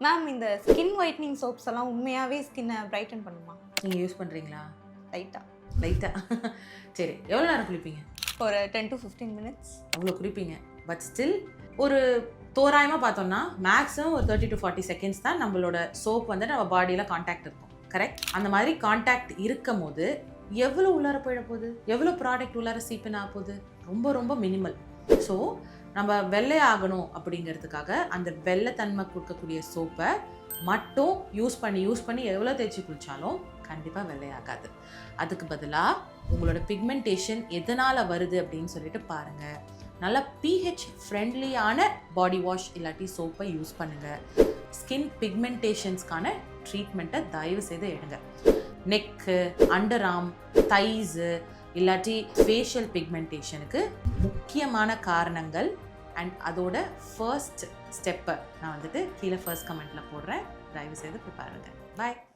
Ma'am இந்த skin whitening soaps எல்லாம் உண்மையாகவே ஸ்கின்னை பிரைட்டன் பண்ணுமா? நீங்கள் யூஸ் பண்ணுறீங்களா? லைட்டாக. சரி, எவ்வளோ நேரம் குளிப்பீங்க? ஒரு 10 to 15 minutes. அவ்வளோ குளிப்பீங்க. பட் ஸ்டில் ஒரு தோராயமாக பார்த்தோம்னா மேக்ஸிமம் ஒரு 30 to 40 செகண்ட்ஸ் தான் நம்மளோட சோப் வந்து நம்ம பாடியில் காண்டாக்ட் இருக்கும். கரெக்ட்? அந்த மாதிரி காண்டாக்ட் இருக்கும் போது எவ்வளோ உள்ளார போயிட போகுது, எவ்வளோ ப்ராடக்ட் உள்ளார சீப்பின் ஆக போகுது? ரொம்ப ரொம்ப மினிமல். ஸோ நம்ம வெள்ளை ஆகணும் அப்படிங்கிறதுக்காக அந்த வெள்ளைத்தன்மை கொடுக்கக்கூடிய சோப்பை மட்டும் யூஸ் பண்ணி எவ்வளோ தேய்ச்சி குளித்தாலும் கண்டிப்பாக வெள்ளையாகாது. அதுக்கு பதிலாக உங்களோட பிக்மெண்டேஷன் எதனால் வருது அப்படின்னு சொல்லிட்டு பாருங்கள். நல்லா pH ஃப்ரெண்ட்லியான பாடி வாஷ் இல்லாட்டி சோப்பை யூஸ் பண்ணுங்கள். ஸ்கின் பிக்மெண்டேஷன்ஸ்க்கான ட்ரீட்மெண்ட்டை தயவு செய்து எடுங்க. நெக்கு, அண்டர் ஆர்ம், தைஸு இல்லாட்டி ஃபேஷியல் பிக்மெண்டேஷனுக்கு முக்கியமான காரணங்கள் அண்ட் அதோட ஃபர்ஸ்ட் ஸ்டெப்பை நான் வந்துட்டு கீழே ஃபர்ஸ்ட் கமெண்ட்டில் போடுறேன். தயவு செய்து போய் பாருங்கள். பாய்.